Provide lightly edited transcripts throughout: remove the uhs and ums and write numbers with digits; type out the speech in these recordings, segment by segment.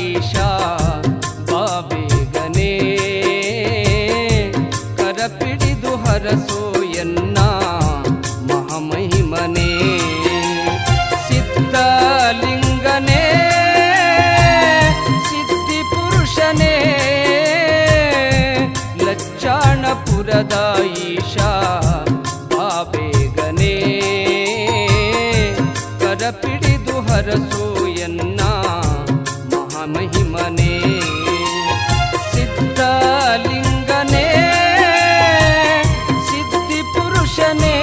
ಈಶಾ ಬಾಬೇಗನೇ ಕರಪಿಡಿದು ಹರಸೋ ಎನ್ನ ಮಹಾಮಹಿಮನೇ ಸಿದ್ಧಲಿಂಗನೇ ಸಿದ್ಧಿ ಪುರುಷನೇ ಲಚ್ಚಾಣಪುರದ ಈಶಾ ಬಾಬೇಗನೇ ಕರಪಿಡಿದು ಹರಸೋ ಎನ್ನ ಮಹಾಮಹಿಮನೇ ಸಿದ್ಧಲಿಂಗನೇ ಸಿದ್ಧಿ ಪುರುಷನೇ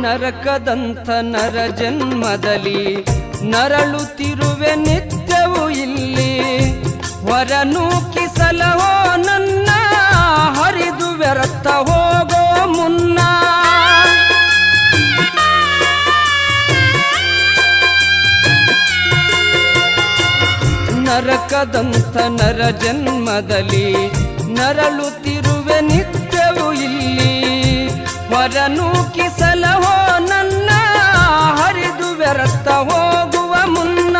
ನರಕದಂಥ ನರ ಜನ್ಮದಲ್ಲಿ ನರಳುತ್ತಿರುವೆ ನಿತ್ಯವೂ ಇಲ್ಲಿ ಹೊರನೂಕಿಸಲವೋ ನನ್ನ ಹರಿದು ವ್ಯರ್ಥ ಹೋಗೋ ಮುನ್ನ ನರಕದಂಥ ನರ ಜನ್ಮದಲ್ಲಿ ನರಳುತ್ತಿರುವೆ ನಿತ್ಯವೂ ಇಲ್ಲಿ ಹೊರನೂಕಿಸಲವೋ ನನ್ನ ಹರಿದು ವ್ಯರ್ಥ ಹೋಗುವ ಮುನ್ನ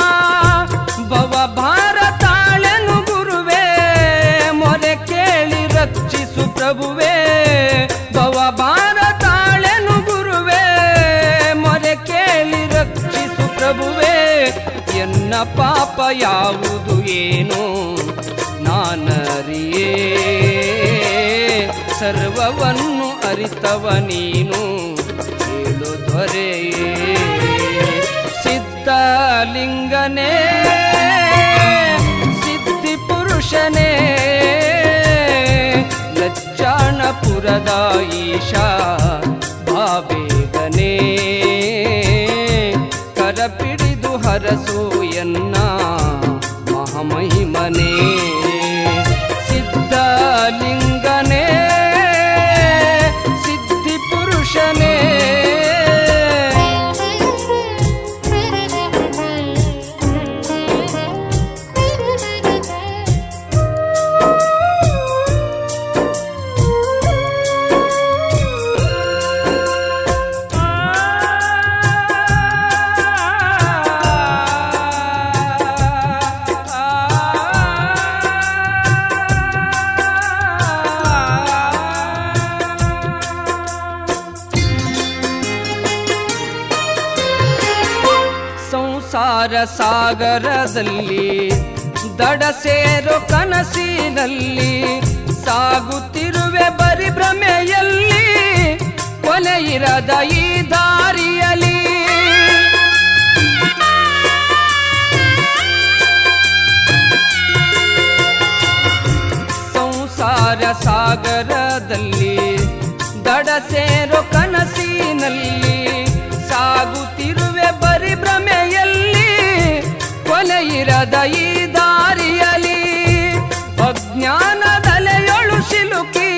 ಭವ ಭಾರತಾಳೆನು ಗುರುವೇ ಮೊರೆ ಕೇಳಿ ರಕ್ಷಿಸು ಪ್ರಭುವೇ ಭವ ಭಾರತಾಳೆನು ಗುರುವೇ ಮೊರೆ ಕೇಳಿ ರಕ್ಷಿಸು ಪ್ರಭುವೇ ಎನ್ನ ಪಾಪ ಯಾವುದು ಏನು ನಾನರಿಯೇ ಸರ್ವವನ್ನು ಅರಿತವ ನೀನು ಹೇಳು ದೊರೆಯೇ ಸಿದ್ಧಲಿಂಗನೇ ಸಿದ್ಧಿ ಪುರುಷನೇ ಲಚ್ಚಾಣಪುರದ ಈಶಾ ಬಾಬೇಗನೇ ಕರಪಿಡಿದು ಹರಸು ಎನ್ನ ಮಹಾಮಹಿಮನೇ ಸಿದ್ಧಲಿಂಗನೇ ಸಿದ್ಧಿ ಪುರುಷನೇ ಸಂಸಾರ ಸಾಗರದಲ್ಲಿ ದಡ ಸೇರೋ ಕನಸಿನಲ್ಲಿ ಸಾಗುತ್ತಿರುವೆ ಬರಿ ಭ್ರಮೆಯಲ್ಲಿ ಕೊನೆ ಇರದ ಈ ದಾರಿಯಲ್ಲಿ ಸಂಸಾರ ಸಾಗರದಲ್ಲಿ ದಡ ಸೇರೋ ಕನಸಿನಲ್ಲಿ ಸಾಗುತ್ತಿರುವೆ ಬರಿ ಭ್ರಮೆಯಲ್ಲಿ ಕೊನೆ ಇರದ ಈ ದಾರಿಯಲ್ಲಿ ಅಜ್ಞಾನದಲೆಯೊಳು ಸಿಲುಕಿ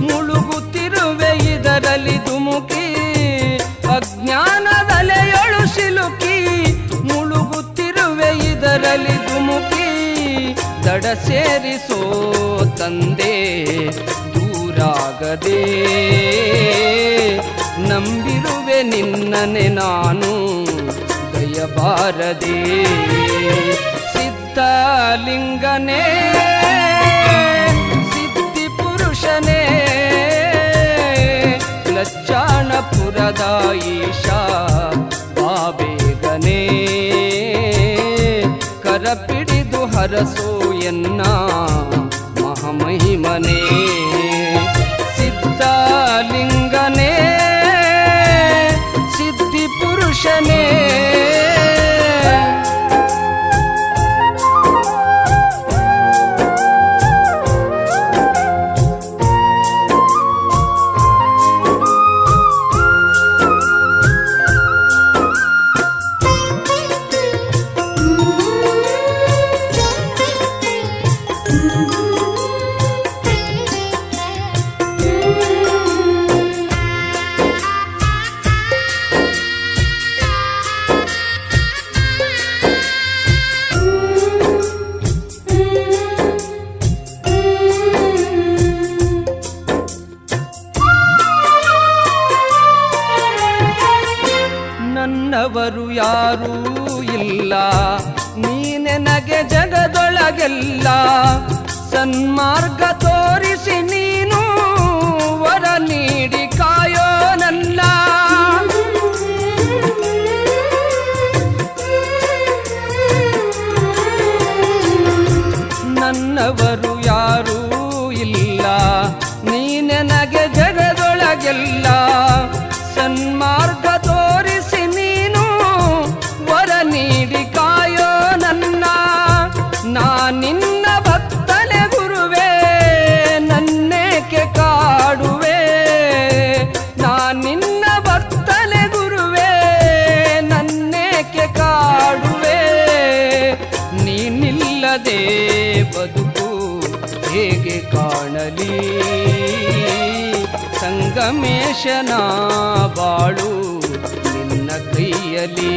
ಮುಳುಗುತ್ತಿರುವೆ ಇದರಲ್ಲಿ ಧುಮುಕಿ ಅಜ್ಞಾನದಲೆಯೊಳು ಸಿಲುಕಿ ಮುಳುಗುತ್ತಿರುವೆ ಇದರಲ್ಲಿ ಧುಮುಕಿ ದಡ ಸೇರಿಸೋ ತಂದೆ ದೂರಾಗದೆ ನಂಬಿರುವೆ ನಿನ್ನನೆ ನಾನು ದಯಬಾರದೆ ಸಿದ್ಧಲಿಂಗನೇ ಸಿದ್ಧಿ ಪುರುಷನೇ ಲಚ್ಚಾಣಪುರದ ಈಶಾ ಬಾಬೇಗನೇ ಕರಪಿಡಿದು ಹರಸೋ ಎನ್ನ ಮಹಾಮಹಿಮನೇ ಸಿದ್ಧಲಿಂಗನೇ ಸಿದ್ಧಿ ಪುರುಷನೇ ಯಾರೂ ಇಲ್ಲ, ನೀನೆನಗೆ ಜಗದೊಳಗೆಲ್ಲ. ಸನ್ಮಾರ್ಗ ತೋರಿಸಿ ನೀನು ವರ ನೀಡಿ ಕಾಯೋ ನನ್ನ. ನನ್ನವರು ಯಾರೂ ಇಲ್ಲ, ನೀನೆನಗೆ ಜಗದೊಳಗೆಲ್ಲ. ಸನ್ಮಾರ್ಗ ತೋರಿಸಿ ನೀನು ವರ ನೀಡಿ ಕಾಯೋ ನನ್ನ. ನಾನಿನ್ನ ಭಕ್ತನೆ ಗುರುವೇ, ನನ್ನೇಕೆ ಕಾಡುವೆ. ನಾನಿನ್ನ ಭಕ್ತನೆ ಗುರುವೇ, ನನ್ನೇಕೆ ಕಾಡುವೆ. ನೀನಿಲ್ಲದೆ ಬದುಕು ಹೇಗೆ ಕಾಣಲಿ. ಸಂಗಮೇಶನ ಬಾಳು ನಿನ್ನ ಕೈಯಲಿ.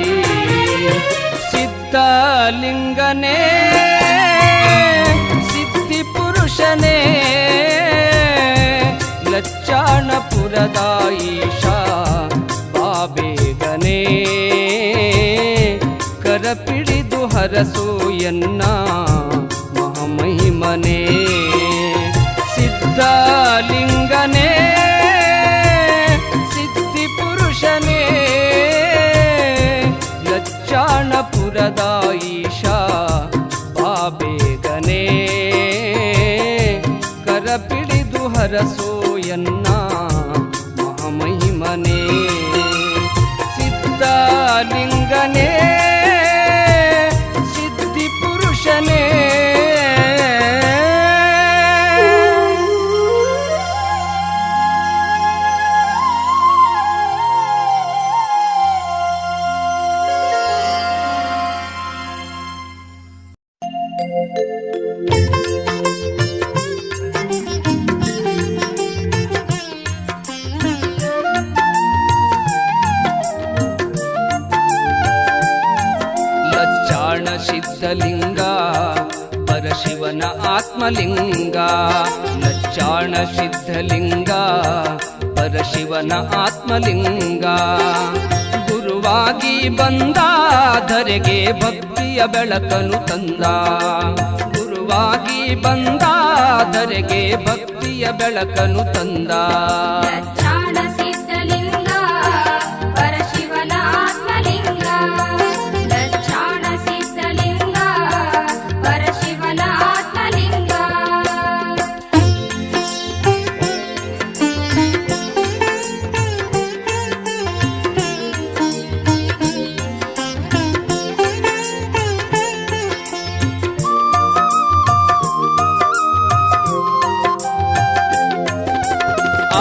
ಸಿದ್ಧಲಿಂಗನೇ ಸಿದ್ಧಿ ಪುರುಷನೇ, ಲಚ್ಚಾಣಪುರದ ಈಶಾ ಬಾಬೇಗನೇ. ಕರಪಿಡಿದು ಹರಸು ಎನ್ನ ಮಹಾಮಹಿಮನೇ. ಸಿದ್ಧಲಿಂಗನೇ ಸಿದ್ಧಿ ಪುರುಷನೇ, ಲಚ್ಚಾಣಪುರದ ಈಶಾ ಬಾಬೇಗನೇ. ಕರಪಿಡಿದು ಹರಸು ಎನ್ನ ಮಹಾಮಹಿಮನೇ. ಸಿದ್ಧಲಿಂಗನೇ ಸಿದ್ಧಿ ಪುರುಷನೇ. ಸಿದ್ಧಲಿಂಗ ಪರಶಿವನ ಆತ್ಮಲಿಂಗ. ಲಚ್ಚಾಣ ಸಿದ್ಧಲಿಂಗ ಪರಶಿವನ ಆತ್ಮಲಿಂಗ. ಗುರುವಾಗಿ ಬಂದ ಧರೆಗೆ ಭಕ್ತಿಯ ಬೆಳಕನು ತಂದ. ಗುರುವಾಗಿ ಬಂದ ಧರೆಗೆ ಭಕ್ತಿಯ ಬೆಳಕನು ತಂದ.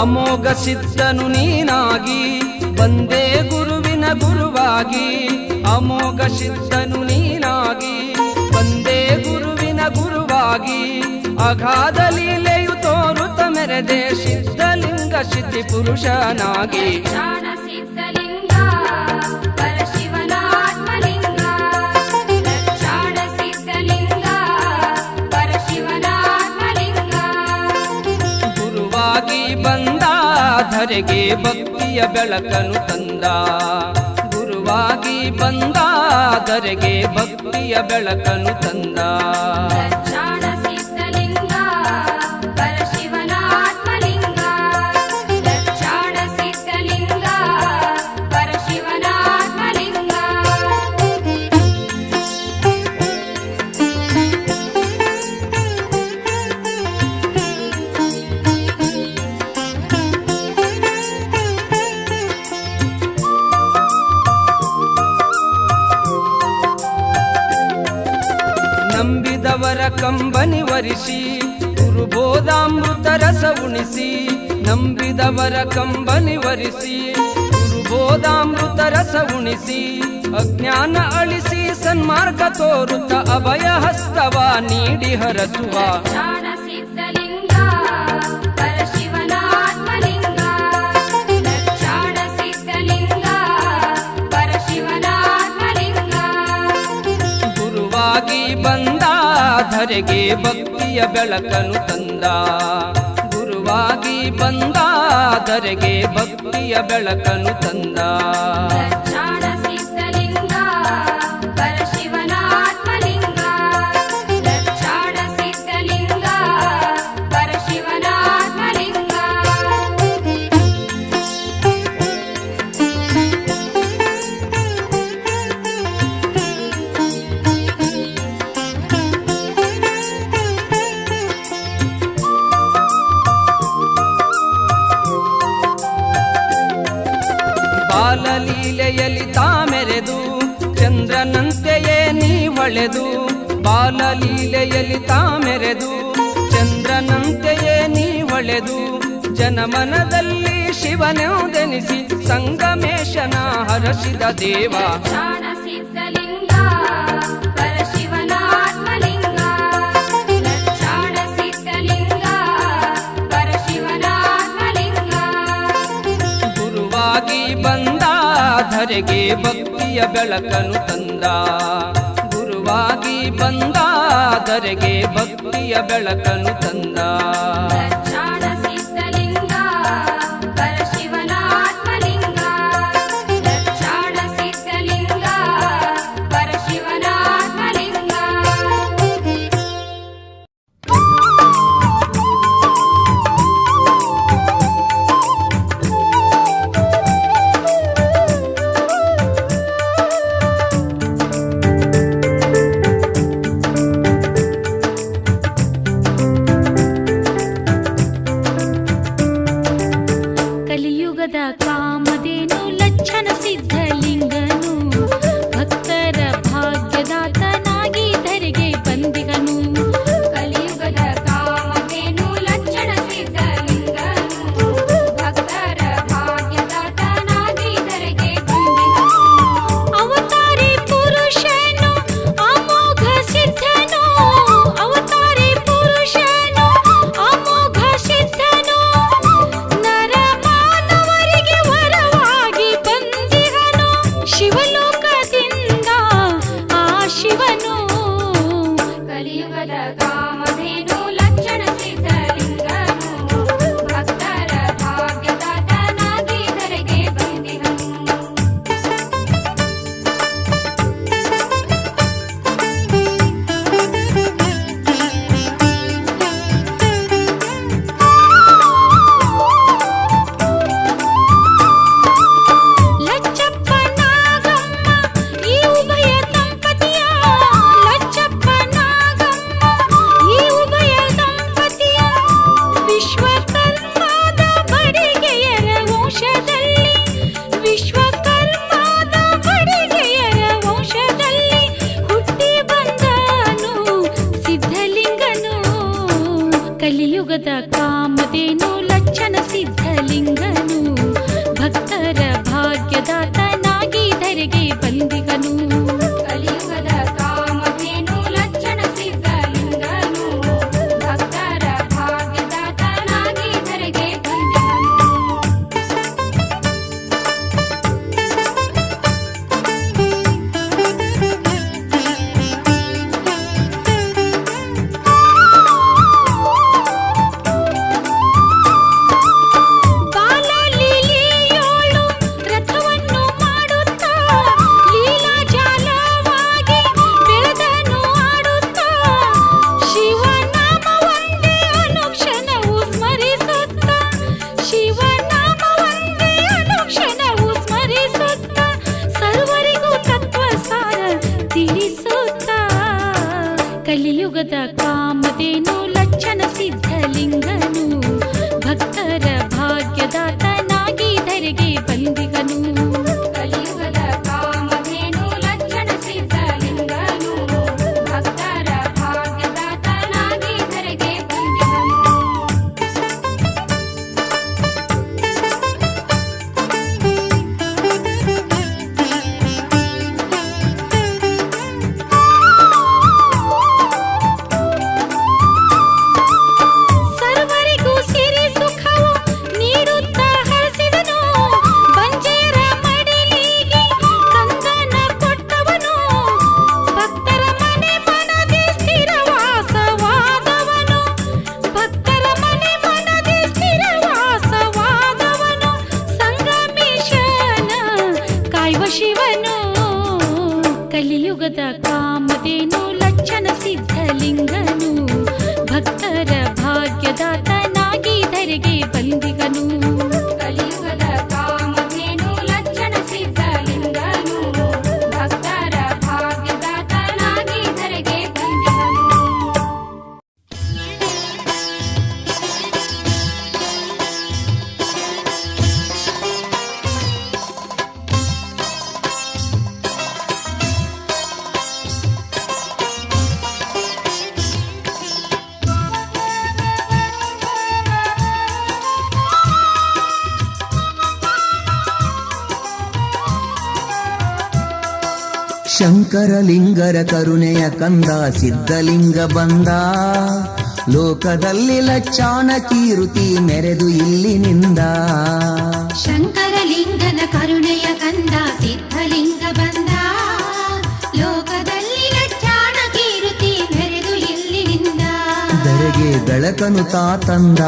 ಅಮೋಘ ಸಿದ್ಧನು ನೀನಾಗಿ ಬಂದೇ ಗುರುವಿನ ಗುರುವಾಗಿ. ಅಮೋಘ ಸಿದ್ಧನು ನೀನಾಗಿ ಬಂದೇ ಗುರುವಿನ ಗುರುವಾಗಿ. ಅಗಾಧ ಲೀಲೆಯು ತೋರುತ್ತ ಮೆರೆದೆ ಸಿದ್ಧಲಿಂಗ ಸಿದ್ಧಿ ಪುರುಷನಾಗಿ. ಬಂದ ಧರೆಗೆ ಭಕ್ತಿಯ ಬೆಳಕನು ತಂದ. ಗುರುವಾಗಿ ಬಂದ ಧರೆಗೆ ಭಕ್ತಿಯ ಬೆಳಕನು ತಂದ. ನಂಬಿದವರ ಕಂಬನಿ ವರಿಸಿ ಗುರುಬೋಧಾಮೃತ ರಸ ಉಣಿಸಿ. ನಂಬಿದವರ ಕಂಬನಿ ವರಿಸಿ ಗುರುಬೋಧಾಮೃತ ರಸ ಉಣಿಸಿ. ಅಜ್ಞಾನ ಅಳಿಸಿ ಸನ್ಮಾರ್ಗ ತೋರುತ್ತ ಅಭಯ ಹಸ್ತವ ನೀಡಿ ಹರಸುವ. ಬಂದ ಧರೆಗೆ ಭಕ್ತಿಯ ಬೆಳಕನು ತಂದ. ಗುರುವಾಗಿ ಬಂದ ಧರೆಗೆ ಭಕ್ತಿಯ ಬೆಳಕನು ತಂದ. ಲಚ್ಚಾಣ ಸಿದ್ಧಲಿಂಗ ಚಂದ್ರನಂತೆಯೇ ನೀ ಹೊಳೆದು ಬಾಲಲೀಲೆಯಲ್ಲಿ ತಾಮೆರೆದು, ಚಂದ್ರನಂತೆಯೇ ನೀ ಹೊಳೆದು ಜನಮನದಲ್ಲಿ ಶಿವನೆಂದೆನಿಸಿ ಸಂಗಮೇಶನ ಹರಸಿದ ದೇವ. ಸಿದ್ಧಲಿಂಗ ಪರಶಿವನ ಆತ್ಮಲಿಂಗ, ಲಕ್ಷಾಣ ಸಿದ್ಧಲಿಂಗ ಪರಶಿವನ ಆತ್ಮಲಿಂಗ. ಗುರುವಾಗಿ ಬಂದ ಧರೆಗೆ ಭಕ್ತಿಯ ಬೆಳಕನು ತಂದ, ಗುರುವಾಗಿ ಬಂದ ಧರೆಗೆ ಭಕ್ತಿಯ ಬೆಳಕನು ತಂದ. ಲಕ್ಷಾಣ ಸಿದ್ಧಲಿಂಗ ಪರಶಿವನ ಆತ್ಮಲಿಂಗ, ಲಕ್ಷಾಣ ಸಿದ್ಧಲಿಂಗ ಪರಶಿವನ ಆತ್ಮಲಿಂಗ. ಕಲಿಯುಗದ ಕಾಮಧೇನು ಲಕ್ಷಣ ಸಿದ್ಧಲಿಂಗನು, ಭಕ್ತರ ಭಾಗ್ಯದಾತನಾಗಿ ಧರೆಗೆ ಬಂದಿಗನು. ಕಲಿಯುಗದ ಕಾಮಧೇನು ಲಕ್ಷಣ ಸಿದ್ಧಲಿಂಗನು, ಭಕ್ತರ ಭಾಗ್ಯದಾತನಾಗಿ ಧರೆಗೆ ಬಂದಿಗನು. ಅವತಾರಿ ಪುರುಷನು ಅಮೋಘ ಸಿದ್ಧನು, ಅವತಾರಿ ಪುರುಷನು ಅಮೋಘ ಸಿದ್ಧನು, ನರ ಮಾನವರಿಗೆ ವರವಾಗಿ ಬಂದಿಹನು. ಶಿವಲೋಕದಿಂದ ಆ ಶಿವನು. ಕಲಿಯುಗದ ಕಾಮಧೇನು ಲಕ್ಷಣ ಸಿದ್ಧಲಿಂಗನು, ಭಕ್ತರ ಭಾಗ್ಯದಾತನಾಗಿ ಧರೆಗೆ ಬಂದಿಹನು. ಲಚ್ಚಪ್ಪ ನಾಗಮ್ಮ ಈ ಉಭಯ ದಂಪತಿಯ, ಲಚ್ಚಪ್ಪ ನಾಗಮ್ಮ ಈ ಉಭಯ ದಂಪತಿಯ, ವಿಶ್ವಕರ್ಮದ ಬಡಿಗೆಯರ ವಂಶದಲ್ಲಿ, ವಿಶ್ವಕರ್ಮದ ಬಡಿಗೆಯರ ವಂಶದಲ್ಲಿ ಹುಟ್ಟಿ ಬಂದನು ಸಿದ್ಧಲಿಂಗನು. ಕಲಿಯುಗದ ಕಾಮಧೇನು ಲಕ್ಷಣ ಸಿದ್ಧಲಿಂಗನು, ಭಕ್ತರ ಭಾಗ್ಯದಾತನಾಗಿ ಧರೆಗೆ ಬಂದಿಗನು. ಕಲಿಯುಗದ ಕಾಮಧೇನು ಲಕ್ಷಣ ಸಿದ್ಧಲಿಂಗನು, ಭಕ್ತರ ಭಾಗ್ಯದಾತನಾಗಿ ಧರೆಗೆ ಬಂದಿಗನು. ಬಾಲಲೀಲೆಯೋಳು ರಥವನ್ನು ಮಾಡುತ್ತಾ, ಲೀಲಾಜಾಲವಾಗಿ ಬೆಳೆದನು ಆಡುತ್ತಾ, ಶಿವನಾಮವೊಂದೇ ಅನುಕ್ಷಣವು ಸ್ಮರಿಸುತ್ತಾ, ಶಿವನಾಮವೊಂದೇ ಅನುಕ್ಷಣವು ಸ್ಮರಿಸುತ್ತಾ, ಸರ್ವರಿಗೂ ತತ್ವಸಾರ ತಿಳಿಸುತ್ತಾ. ಕಲಿಯುಗದ ಕಾಮಧೇನು ಲಕ್ಷಣ ಸಿದ್ಧಲಿಂಗನು, ಭಕ್ತರ ಭಾಗ್ಯದಾತನಾಗಿ ಧರೆಗೆ ಬಂದಿಗನು. ಕಲಿಯುಗದ ಕಾಮಧೇನು ಲಕ್ಷಣ ಸಿದ್ಧಲಿಂಗನು, ಭಕ್ತರ ಭಾಗ್ಯದಾತನಾಗಿ ಧರೆಗೆ ಬಂದಿಗನು. ಸರ್ವರಿಗೂ ಸಿರಿ ಸುಖವು ನೀಡುತ್ತಾ ಹರಸಿದನು, ಬಂಜೇರ ಮಡಿಲಿಗೆ ಕಂದನ ಕೊಟ್ಟವನು, ಭಕ್ತರ ಮನೆ ಮನದಿ ಸ್ಥಿರವಾಸವಾದವನು, ಭಕ್ತರ ಮನೆ ಮನದಿ ಸ್ಥಿರವಾಸವಾದವನು, ಸಂಗಮೇಶನ ಕಾಯುವ ಶಿವನು. ಕಲಿಯುಗದ ಕಾಮಧೇನು ಲಕ್ಷಣ ಸಿದ್ಧಲಿಂಗನು, ಭಕ್ತರ ಭಾಗ್ಯದಾತನಾಗಿ ಧರೆಗೆ ಬಂದಿಗನು. ಕಲಿಯುಗದ ಕಾಮಧೇನು ಲಕ್ಷಣ ಸಿದ್ಧಲಿಂಗನು, ಭಕ್ತರ ಭಾಗ್ಯದಾತನಾಗಿ ಧರೆಗೆ ಬಂದಿಗನು. ಶಂಕರಲಿಂಗರ ಕರುಣೆಯ ಕಂದ ಸಿದ್ಧಲಿಂಗ ಬಂದ, ಲೋಕದಲ್ಲಿ ಲಚ್ಚಾಣ ಕೀರುತಿ ಮೆರೆದು ಇಲ್ಲಿನಿಂದ. ಶಂಕರಲಿಂಗನ ಕರುಣೆಯ ಕಂದ ಸಿದ್ಧಲಿಂಗ ಬಂದ, ಲೋಕದಲ್ಲಿ ಲಚ್ಚಾಣ ಕೀರುತಿ ಮೆರೆದು ಇಲ್ಲಿನಿಂದ. ಧರೆಗೆ ಬೆಳಕನು ತಾ ತಂದ.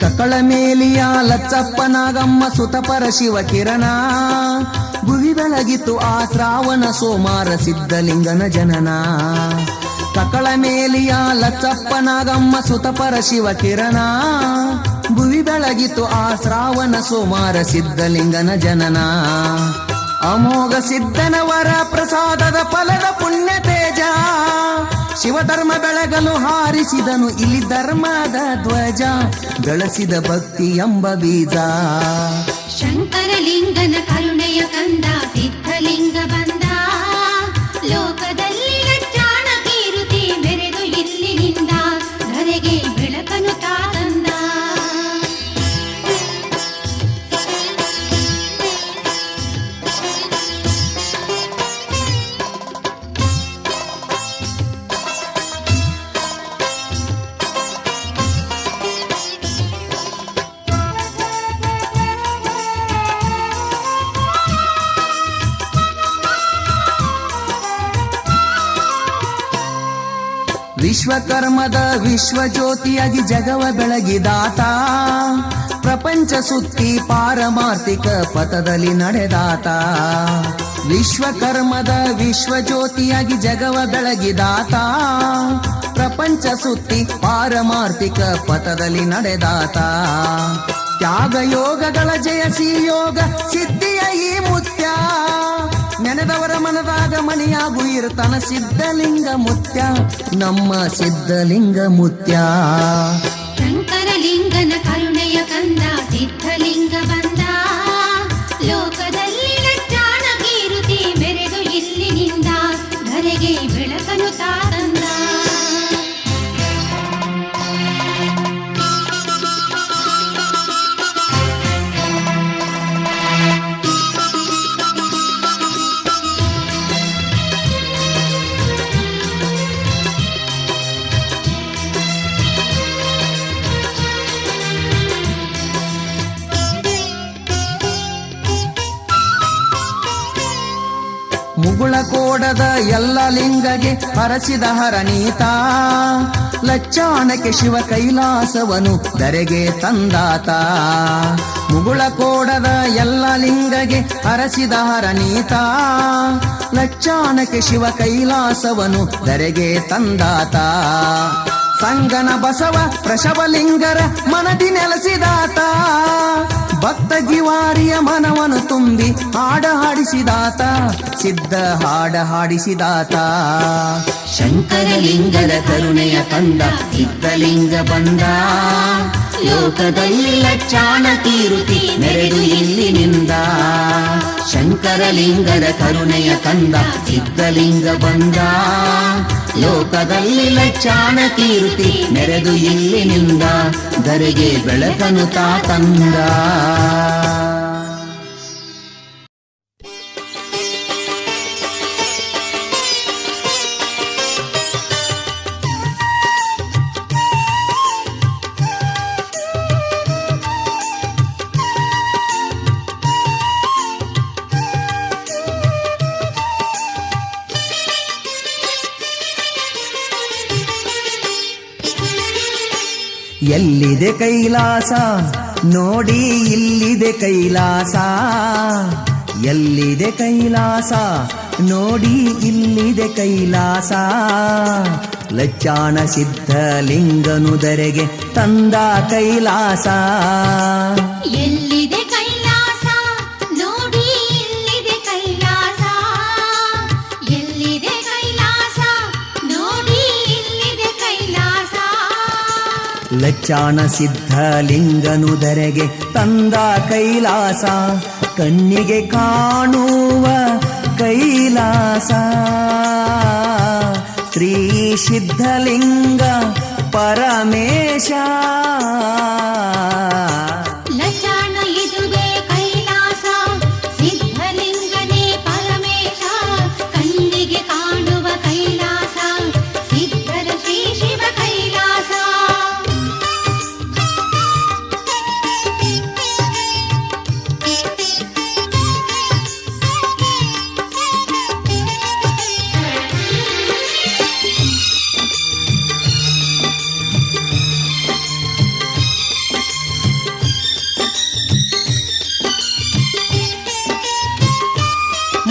ಕಕ್ಕಳ ಮೇಲಿಯ ಲಚ್ಚಪ್ಪ ನಾಗಮ್ಮ ಸುತಪರ ಶಿವ ಕಿರಣ, ಭುವಿ ಬೆಳಗಿತು ಆ ಶ್ರಾವಣ ಸೋಮಾರ ಸಿದ್ಧಲಿಂಗನ ಜನನ. ಕಕ್ಕಳ ಮೇಲಿಯ ಲಚ್ಚಪ್ಪ ನಾಗಮ್ಮ ಸುತಪರ ಶಿವ ಕಿರಣ, ಭುವಿ ಬೆಳಗಿತು ಆ ಶ್ರಾವಣ ಸೋಮಾರ ಸಿದ್ಧಲಿಂಗನ ಜನನ. ಅಮೋಘ ಸಿದ್ಧನವರ ಪ್ರಸಾದದ ಫಲದ ಪುಣ್ಯ ತೇಜ, ಶಿವಧರ್ಮ ಬೆಳಗಲು ಹಾರಿಸಿದನು ಇಲ್ಲಿ ಧರ್ಮದ ಧ್ವಜ, ಬೆಳೆಸಿದ ಭಕ್ತಿ ಎಂಬ ಬೀಜ. ಶಂಕರಲಿಂಗನ ಕರುಣೆಯ ಕಂದ ಸಿದ್ಧಲಿಂಗ ಬಂದ, ಲೋಕದಲ್ಲಿ ಲಚ್ಚಾಣ ಕೀರುತಿ ಮೆರೆದು ಇಲ್ಲಿನಿಂದ. ಧರೆಗೆ ಬೆಳಕನು ತಾ ತಂದ. ವಿಶ್ವಕರ್ಮದ ವಿಶ್ವಜ್ಯೋತಿಯಾಗಿ ಜಗವ ಬೆಳಗಿದಾತ, ಪ್ರಪಂಚ ಸುತ್ತಿ ಪಾರಮಾರ್ಥಿಕ ಪಥದಲ್ಲಿ ನಡೆದಾತ. ವಿಶ್ವಕರ್ಮದ ವಿಶ್ವಜ್ಯೋತಿಯಾಗಿ ಜಗವ ಬೆಳಗಿದಾತ, ಪ್ರಪಂಚ ಸುತ್ತಿ ಪಾರಮಾರ್ಥಿಕ ಪಥದಲ್ಲಿ ನಡೆದಾತ. ತ್ಯಾಗ ಯೋಗಗಳ ಜಯಸಿ ಯೋಗ ಸಿದ್ಧಿಯ ಈ ಮುತ್ಯ, ನೆನೆದವರ ಮನದಾಗ ಮಣಿಯಾಗು ಇರ್ತಾನ ಸಿದ್ಧಲಿಂಗ ಮುತ್ಯ, ನಮ್ಮ ಸಿದ್ಧಲಿಂಗ ಮುತ್ಯ. ಶಂಕರಲಿಂಗನ ಕರುಣೆಯ ಕಂದ ಸಿದ್ಧಲಿಂಗ ಬಂದ, ಲೋಕದಲ್ಲಿ ಲಚ್ಚಾಣ ಕೀರುತಿ ಮೆರೆದು ಇಲ್ಲಿನಿಂದ. ಧರೆಗೆ ಬೆಳಕನು ತಾ ತಂದ. ಮುಗುಳಕೋಡದ ಎಲ್ಲ ಲಿಂಗಗೆ ಹರಸಿದ ಹರನೀತ, ಲಚ್ಚಾಣಕ್ಕೆ ಶಿವ ಕೈಲಾಸವನು ಧರೆಗೆ ತಂದಾತ. ಮುಗುಳಕೋಡದ ಎಲ್ಲ ಲಿಂಗಗೆ ಹರಸಿದ ಹರನೀತ, ಲಚ್ಚಾಣಕ್ಕೆ ಶಿವ ಕೈಲಾಸವನು ಧರೆಗೆ ತಂದಾತ. ಸಂಗನ ಬಸವ ಪ್ರಶವಲಿಂಗರ ಮನದಿ ನೆಲೆಸಿದಾತ, ಭಕ್ತ ಗಿವಾರಿಯ ಮನವನ್ನು ತುಂಬಿ ಹಾಡ ಹಾಡಿಸಿದಾತ, ಸಿದ್ಧ ಹಾಡ ಹಾಡಿಸಿದಾತ. ಶಂಕರಲಿಂಗರ ಕರುಣೆಯ ಕಂದ ಸಿದ್ಧಲಿಂಗ ಬಂದ, ಲೋಕದಲ್ಲಿ ಲಚ್ಚಾಣ ಕೀರುತಿ ಮೆರೆದು ಇಲ್ಲಿನಿಂದ. ಶಂಕರಲಿಂಗರ ಕರುಣೆಯ ಕಂದ ಸಿದ್ಧಲಿಂಗ ಬಂದ, ಲೋಕದಲ್ಲಿ ಲಚ್ಚಾಣ ಕೀರುತಿ ಮೆರೆದು ಇಲ್ಲಿನಿಂದ. ಧರೆಗೆ ಬೆಳಕನು ತಾ ತಂದ. ಎಲ್ಲಿದೆ ಕೈಲಾಸ ನೋಡಿ ಇಲ್ಲಿದೆ ಕೈಲಾಸ, ಎಲ್ಲಿದೆ ಕೈಲಾಸ ನೋಡಿ ಇಲ್ಲಿದೆ ಕೈಲಾಸ. ಲಚ್ಚಾಣ ಸಿದ್ಧಲಿಂಗನು ಧರೆಗೆ ತಂದ ಕೈಲಾಸ. ಎಲ್ಲಿದೆ ಕೈಲಾಸ ನೋಡಿ ಇಲ್ಲಿದೆ ಕೈಲಾಸ, ಎಲ್ಲಿದೆ ಕೈಲಾಸ ನೋಡಿ ಇಲ್ಲಿದೆ ಕೈಲಾಸ. ಲಚ್ಚಾಣ ಸಿದ್ಧಲಿಂಗನುದರೆಗೆ ತಂದ ಕೈಲಾಸ, ಕಣ್ಣಿಗೆ ಕಾಣುವ ಕೈಲಾಸ. ಶ್ರೀ ಸಿದ್ಧಲಿಂಗ ಪರಮೇಶ, ಲಚಾಣ ಇದುವೇ ಕೈಲಾಸ, ಸಿದ್ಧಲಿಂಗನೇ ಪರಮೇಶ, ಕಣ್ಣಿಗೆ ಕಾಣುವ ಕೈಲಾಸ, ಸಿದ್ಧರ ಶ್ರೀ ಶಿವ ಕೈಲಾಸ.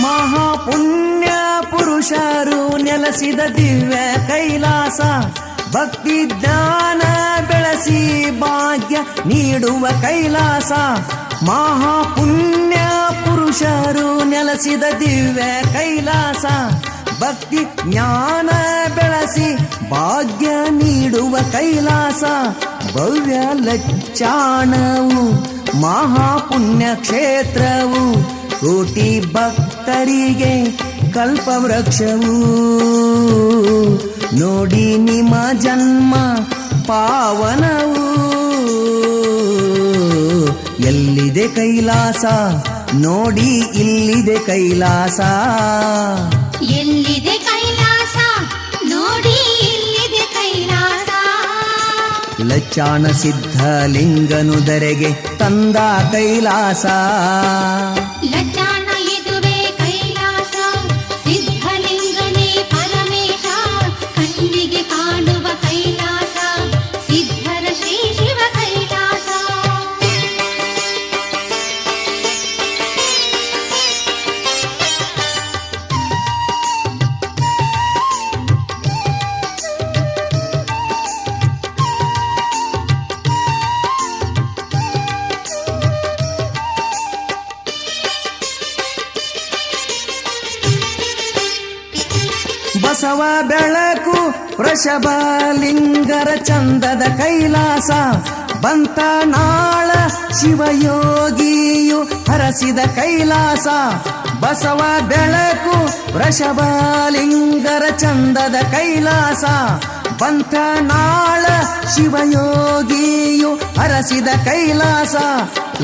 ಮಹಾಪುಣ್ಯ ಪುರುಷರು ನೆಲೆಸಿದ ದಿವ್ಯ ಕೈಲಾಸ, ಭಕ್ತಿ ಜ್ಞಾನ ಬೆಳೆಸಿ ಭಾಗ್ಯ ನೀಡುವ ಕೈಲಾಸ. ಮಹಾಪುಣ್ಯ ಪುರುಷರು ನೆಲೆಸಿದ ದಿವ್ಯ ಕೈಲಾಸ, ಭಕ್ತಿ ಜ್ಞಾನ ಬೆಳೆಸಿ ಭಾಗ್ಯ ನೀಡುವ ಕೈಲಾಸ. ಭವ್ಯ ಲಚ್ಚಾಣವು ಮಹಾಪುಣ್ಯ ಕ್ಷೇತ್ರವು, ಕೋಟಿ ಭಕ್ತರಿಗೆ ಕಲ್ಪವೃಕ್ಷವು. ನೋಡಿ ನಿಮ್ಮ ಜನ್ಮ ಪಾವನವು, ಎಲ್ಲಿದೆ ಕೈಲಾಸ ನೋಡಿ ಇಲ್ಲಿದೆ ಕೈಲಾಸ. ಎಲ್ಲಿದೆ ಕೈಲಾಸ ನೋಡಿ ಇಲ್ಲಿದೆ ಕೈಲಾಸ. ಲಚ್ಚಾಣ ಸಿದ್ಧಲಿಂಗನುದರೆಗೆ ತಂದ ಕೈಲಾಸ, ಲಚಾಣ ಇದುವೇ ಕೈಲಾಸ, ಸಿದ್ಧಲಿಂಗನೇ ಪರಮೇಶ, ಕಣ್ಣಿಗೆ ಕಾಣುವ ಕೈಲಾಸ, ಸಿದ್ಧರ ಶ್ರೀ ಶಿವ ಕೈಲಾಸ. ಬಸವ ಬೆಳಕು ವೃಷಭಲಿಂಗರ ಚಂದದ ಕೈಲಾಸ, ಬಂತ ನಾಳ ಶಿವಯೋಗಿಯು ಹರಸಿದ ಕೈಲಾಸ. ಬಸವ ಬೆಳಕು ವೃಷಭಲಿಂಗರ ಚಂದದ ಕೈಲಾಸ, ಬಂತ ನಾಳ ಶಿವಯೋಗಿಯು ಹರಸಿದ ಕೈಲಾಸ.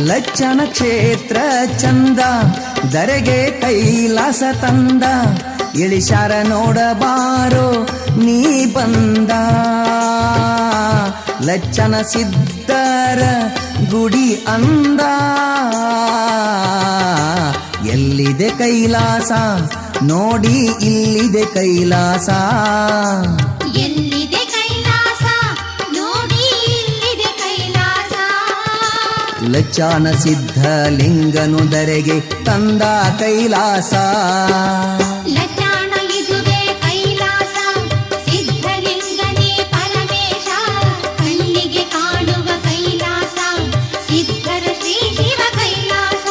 ಲಚ್ಚಣ ಕ್ಷೇತ್ರ ಚಂದ ದರೆಗೆ ಕೈಲಾಸ ತಂದ, ಇಳಿಶಾರ ನೋಡಬಾರೋ ನೀ ಬಂದ. ಲಚ್ಚನ ಸಿದ್ಧರ ಗುಡಿ ಅಂದ, ಎಲ್ಲಿದೆ ಕೈಲಾಸ ನೋಡಿ ಇಲ್ಲಿದೆ ಕೈಲಾಸ. ಎಲ್ಲಿದೆ ಕೈಲಾಸ ನೋಡಿ ಇಲ್ಲಿದೆ ಕೈಲಾಸ. ಲಚ್ಚಾಣ ಸಿದ್ಧಲಿಂಗನುದರೆಗೆ ತಂದ ಕೈಲಾಸ, ಲಚಾಣ ಇದುವೇ ಕೈಲಾಸ, ಸಿದ್ಧಲಿಂಗನೇ ಪರಮೇಶ, ಕಣ್ಣಿಗೆ ಕಾಣುವ ಕೈಲಾಸ, ಸಿದ್ಧರ ಶ್ರೀ ಶಿವ ಕೈಲಾಸ.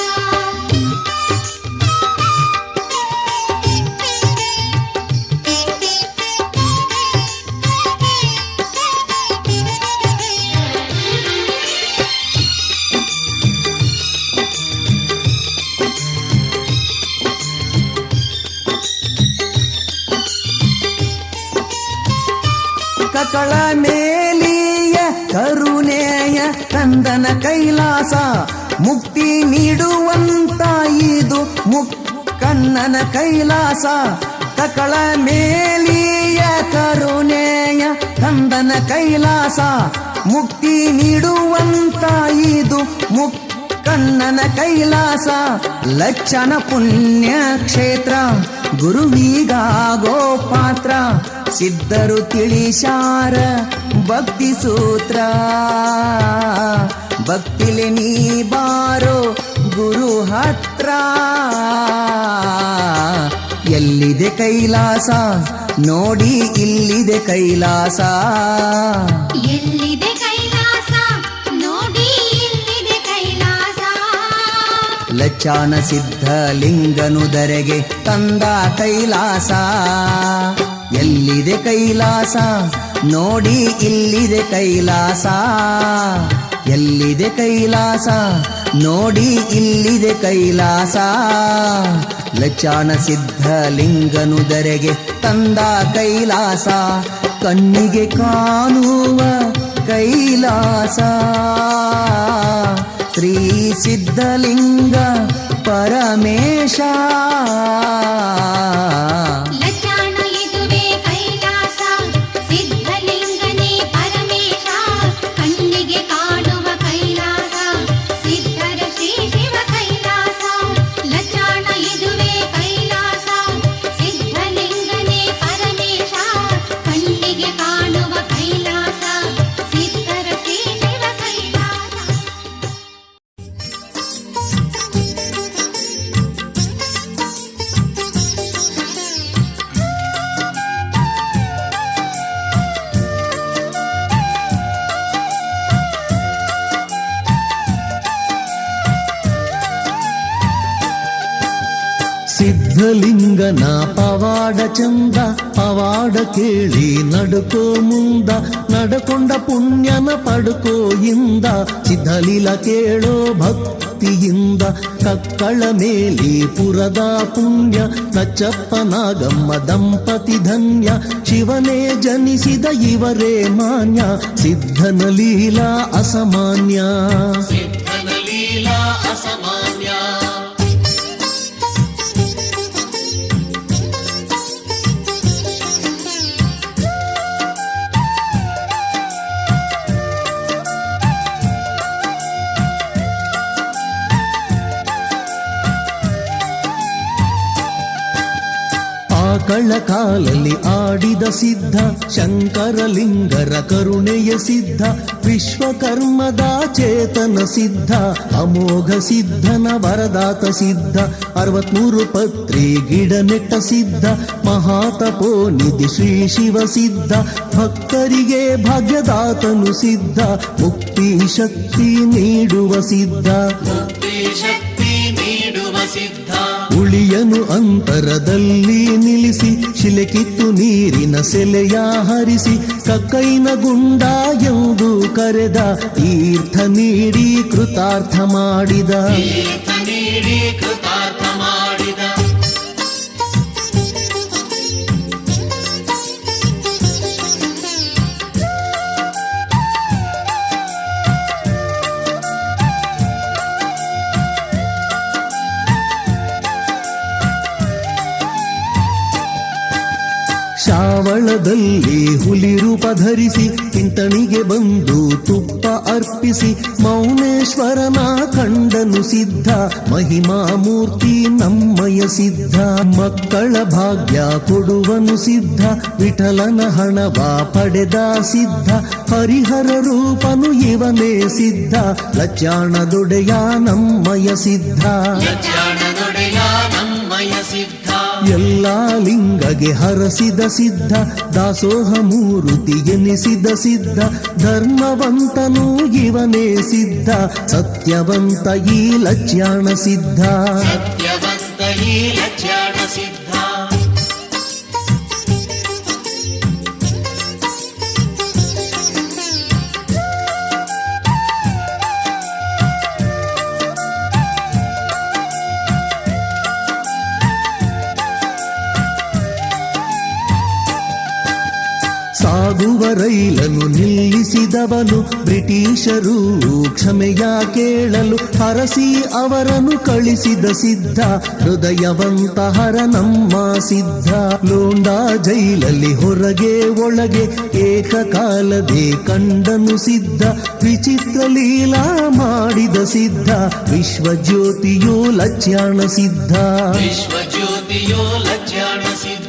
ಕಕಳ ಮೇಲಿಯ ಕರುಣೆಯ ಕಂದನ ಕೈಲಾಸ, ಮುಕ್ತಿ ನೀಡುವಂತ ಇದು ಮುಕ್ಕಣ್ಣನ ಕೈಲಾಸ. ಕಕಳ ಮೇಲಿಯ ಕರುಣೆಯ ಕಂದನ ಕೈಲಾಸ, ಮುಕ್ತಿ ನೀಡುವಂತ ಇದು ಮುಕ್ಕಣ್ಣನ ಕೈಲಾಸ. ಲಕ್ಷಣ ಪುಣ್ಯ ಕ್ಷೇತ್ರ ಗುರುವಿಗಾಗೋ ಪಾತ್ರ, ಸಿದ್ಧರು ತಿಳಿಶಾರ ಭಕ್ತಿ ಸೂತ್ರ. ಭಕ್ತಿಲೆ ನೀ ಬಾರೋ ಗುರು ಹತ್ರ, ಎಲ್ಲಿದೆ ಕೈಲಾಸ ನೋಡಿ ಇಲ್ಲಿದೆ ಕೈಲಾಸ. ಎಲ್ಲಿದೆ ಕೈಲಾಸ ನೋಡಿ ಇಲ್ಲಿದೆ ಕೈಲಾಸ. ಲಚ್ಚಾಣ ಸಿದ್ಧಲಿಂಗನುದರೆಗೆ ತಂದ ಕೈಲಾಸ, ಎಲ್ಲಿದೆ ಕೈಲಾಸ ನೋಡಿ ಇಲ್ಲಿದೆ ಕೈಲಾಸ, ಎಲ್ಲಿದೆ ಕೈಲಾಸ, ನೋಡಿ ಇಲ್ಲಿದೆ ಕೈಲಾಸ. ಲಚಾಣ ಸಿದ್ಧಲಿಂಗನು ಧರೆಗೆ ತಂದ ಕೈಲಾಸ, ಕಣ್ಣಿಗೆ ಕಾಣುವ ಕೈಲಾಸ. ಶ್ರೀ ಸಿದ್ಧಲಿಂಗ ಪರಮೇಶ. ಲಚಾಣ ಇದುವೇ ಕೈಲಾಸ, ಸಿದ್ಧಲಿಂಗನೇ ಪರಮೇಶ. ಕಣ್ಣಿಗೆ ಕಾಣುವ ಕೈಲಾಸ, ಸಿದ್ಧರ ಶ್ರೀ ಶಿವ ಕೈಲಾಸ. ಲಚಾಣ ಇದುವೇ ಕೈಲಾಸ, ಸಿದ್ಧಲಿಂಗನೇ ಪರಮೇಶ. ಕಣ್ಣಿಗೆ ಕಾಣುವ ಕೈಲಾಸ, ಸಿದ್ಧರ ಶ್ರೀ ಶಿವ ಕೈಲಾಸ. ಸಿದ್ಧಲಿಂಗನ ಪವಾಡ ಚಂದ, ಪವಾಡ ಕೇಳಿ ನಡುಕೋ ಮುಂದ, ನಡಕೊಂಡ ಪುಣ್ಯನ ಪಡುಕೋ ಇಂದ. ಸಿದ್ಧಲೀಲ ಕೇಳೋ ಭಕ್ತಿಯಿಂದ, ಕಕ್ಕಳ ಮೇಲಿ ಪುರದ ಪುಣ್ಯ. ನಚ್ಚಪ್ಪ ನಾಗಮ್ಮ ದಂಪತಿ ಧನ್ಯ, ಶಿವನೇ ಜನಿಸಿದ ಇವರೇ ಮಾನ್ಯ. ಸಿದ್ಧನ ಲೀಲಾ ಅಸಾಮಾನ್ಯ, ಸಿದ್ಧನ ಲೀಲಾ ಅಸಾಮಾನ್ಯ. ಆಕಳ ಕಾಲಲ್ಲಿ ಆಡಿದ ಸಿದ್ಧ, ಶಂಕರಲಿಂಗರ ಕರುಣೆಯ ಸಿದ್ಧ. ವಿಶ್ವಕರ್ಮದ ಚೇತನ ಸಿದ್ಧ, ಅಮೋಘ ಸಿದ್ಧನ ವರದಾತ ಸಿದ್ಧ. 63 ಪತ್ರಿ ಗಿಡ ನೆಟ್ಟ ಸಿದ್ಧ, ಮಹಾತಪೋನಿಧಿ ಶ್ರೀ ಶಿವ ಸಿದ್ಧ. ಭಕ್ತರಿಗೆ ಭಾಗ್ಯದಾತನು ಸಿದ್ಧ, ಮುಕ್ತಿ ಶಕ್ತಿ ನೀಡುವ ಸಿದ್ಧ, ಮುಕ್ತಿ ಶಕ್ತಿ ನೀಡುವ ಸಿದ್ಧ. ಉಳಿಯನು ಅಂತರದಲ್ಲಿ ನಿಲ್ಲಿಸಿ, ಶಿಲೆ ಕಿತ್ತು ನೀರಿನ ಸೆಲೆಯ ಹರಿಸಿ. ಕಕ್ಕೈನ ಗುಂಡ ಎಂದು ಕರೆದ, ತೀರ್ಥ ನೀಡಿ ಕೃತಾರ್ಥ ಮಾಡಿದ, ತೀರ್ಥ ನೀಡಿ ಕೃತಾರ್ಥ ಮಾಡಿದ. ಶ್ರಾವಣದಲ್ಲಿ ಹುಲಿ ರೂಪ ಧರಿಸಿ, ಕಿಂತಣಿಗೆ ಬಂದು ತುಪ್ಪ ಅರ್ಪಿಸಿ. ಮೌನೇಶ್ವರನ ಕಂಡನು ಸಿದ್ಧ, ಮಹಿಮಾ ಮೂರ್ತಿ ನಮ್ಮಯ ಸಿದ್ಧ. ಮಕ್ಕಳ ಭಾಗ್ಯ ಕೊಡುವನು ಸಿದ್ಧ, ವಿಠಲನ ಹಣವ ಪಡೆದ ಸಿದ್ಧ. ಹರಿಹರ ರೂಪನು ಇವನೇ ಸಿದ್ಧ, ಲಚಾಣದೊಡೆಯ ನಮ್ಮಯ ಸಿದ್ಧ, ಲಚಾಣದೊಡೆಯ ನಮ್ಮಯ ಸಿದ್ಧ. ಎಲ್ಲ ಲಿಂಗಗೆ ಹರಸಿದ ಸಿದ್ಧ, ದಾಸೋಹ ಮೂರುತಿ ಎನಿಸಿದ ಸಿದ್ಧ. ಧರ್ಮವಂತನು ಇವನೇ ಸಿದ್ಧ, ಸತ್ಯವಂತ ಈ ಲಚ್ಯಾಣ ಸಿದ್ಧ, ಸತ್ಯವಂತ ಈ ಲಚ್ಯಾಣ ಸಿದ್ಧ. ಸಾಗುವ ರೈಲನ್ನು ನಿಲ್ಲಿಸಿದವನು, ಬ್ರಿಟಿಷರು ಕ್ಷಮೆಯ ಕೇಳಲು ಹರಸಿ ಅವರನ್ನು ಕಳಿಸಿದ ಸಿದ್ಧ. ಹೃದಯವಂತ ಹರ ನಮ್ಮ ಸಿದ್ಧ, ಲೋಂಡಾ ಜೈಲಲ್ಲಿ ಹೊರಗೆ ಒಳಗೆ ಏಕಕಾಲದೆ ಕಂಡನು ಸಿದ್ಧ. ವಿಚಿತ್ರ ಲೀಲಾ ಮಾಡಿದ ಸಿದ್ಧ, ವಿಶ್ವಜ್ಯೋತಿಯೋ ಲಚ್ಯಾಣ ಸಿದ್ಧ, ವಿಶ್ವಜ್ಯೋತಿಯೋ ಲಚ್ಯಾಣ ಸಿದ್ಧ.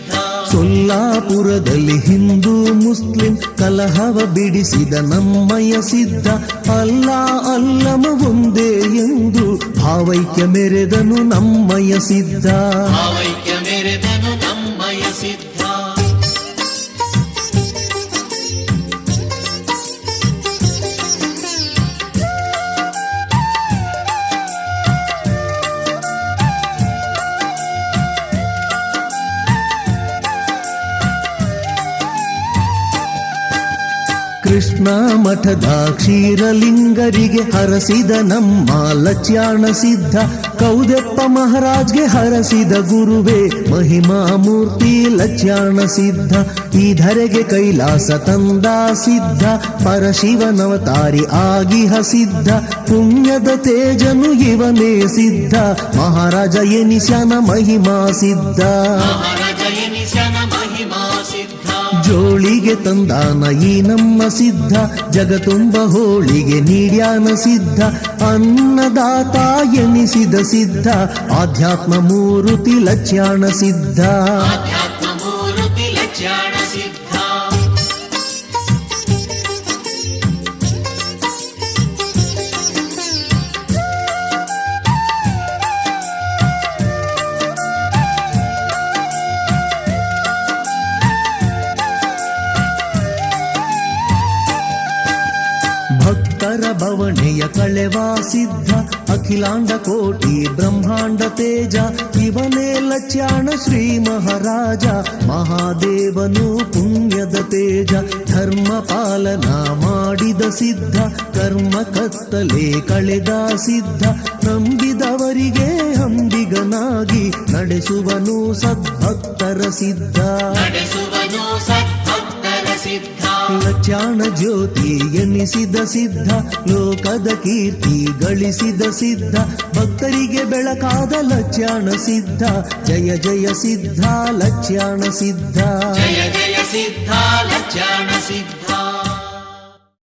ಸೊಲ್ಲಾಪುರದಲ್ಲಿ ಹಿಂದೂ ಮುಸ್ಲಿಂ ಕಲಹವ ಬಿಡಿಸಿದ ನಮ್ಮಯ ಸಿದ್ಧ. ಅಲ್ಲಾ ಅಲ್ಲಮ ಒಂದೇ ಎಂದು ಭಾವೈಕ್ಯ ಮೆರೆದನು ನಮ್ಮಯ ಸಿದ್ಧ, ಭಾವೈಕ್ಯ ಮೆರೆದನು ನಮ್ಮಯ ಸಿದ್ಧ. ಕೃಷ್ಣ ಮಠದ ಕ್ಷೀರಲಿಂಗರಿಗೆ ಹರಸಿದ ನಮ್ಮ ಲಚ್ಯಾಣ ಸಿದ್ಧ, ಕೌದೆಪ್ಪ ಮಹಾರಾಜ್ಗೆ ಹರಸಿದ ಗುರುವೇ ಮಹಿಮಾ ಮೂರ್ತಿ ಲಚ್ಯಾಣ ಸಿದ್ಧ. ಈ ಧರೆಗೆ ಕೈಲಾಸ ತಂದ ಸಿದ್ಧ, ಪರಶಿವನವತಾರಿ ಆಗಿಹ ಸಿದ್ಧ, ಪುಣ್ಯದ ತೇಜನು ಇವನೇ ಸಿದ್ಧ, ಮಹಾರಾಜ ಎನಿಸ್ಯಾನ ಮಹಿಮಾ ಸಿದ್ಧ. ಜೋಳಿಗೆ ತಂದಾನ ಈ ನಮ್ಮ ಸಿದ್ಧ, ಜಗತುಂಬ ಹೋಳಿಗೆ ನೀಡ್ಯಾನ ಸಿದ್ಧ, ಅನ್ನದಾತ ಎನಿಸಿದ ಸಿದ್ಧ, ಆಧ್ಯಾತ್ಮ ಮೂರುತಿ ಲಚ್ಯಾಣ ಸಿದ್ಧ. ಭಕ್ತರ ಬವಣೆಯ ಕಳೆವಾ ಸಿದ್ಧ, ಅಖಿಲಾಂಡ ಕೋಟಿ ಬ್ರಹ್ಮಾಂಡ ತೇಜ, ಇವನೇ ಲಚ್ಯಾಣ ಶ್ರೀ ಮಹಾರಾಜ, ಮಹಾದೇವನು ಪುಣ್ಯದ ತೇಜ, ಧರ್ಮ ಪಾಲನ ಮಾಡಿದ ಸಿದ್ಧ, ಕರ್ಮ ಕತ್ತಲೆ ಕಳೆದ ಸಿದ್ಧ, ನಂಬಿದವರಿಗೆ ಅಂಬಿಗನಾಗಿ ನಡೆಸುವನು ಸದ್ಭಕ್ತರ ಸಿದ್ಧ. ಲಚ್ಯಾಣ ಜ್ಯೋತಿ ಎನ್ನಿಸಿದ ಸಿದ್ಧ, ಲೋಕದ ಕೀರ್ತಿ ಗಳಿಸಿದ ಸಿದ್ಧ, ಭಕ್ತರಿಗೆ ಬೆಳಕಾದ ಲಚ್ಯಾಣ ಸಿದ್ಧ, ಜಯ ಜಯ ಸಿದ್ಧ ಲಚ್ಯಾಣ ಸಿದ್ಧ. ಜಯ ಜಯ ಸಿದ್ಧ ಲಚ್ಯಾಣ ಸಿದ್ಧ.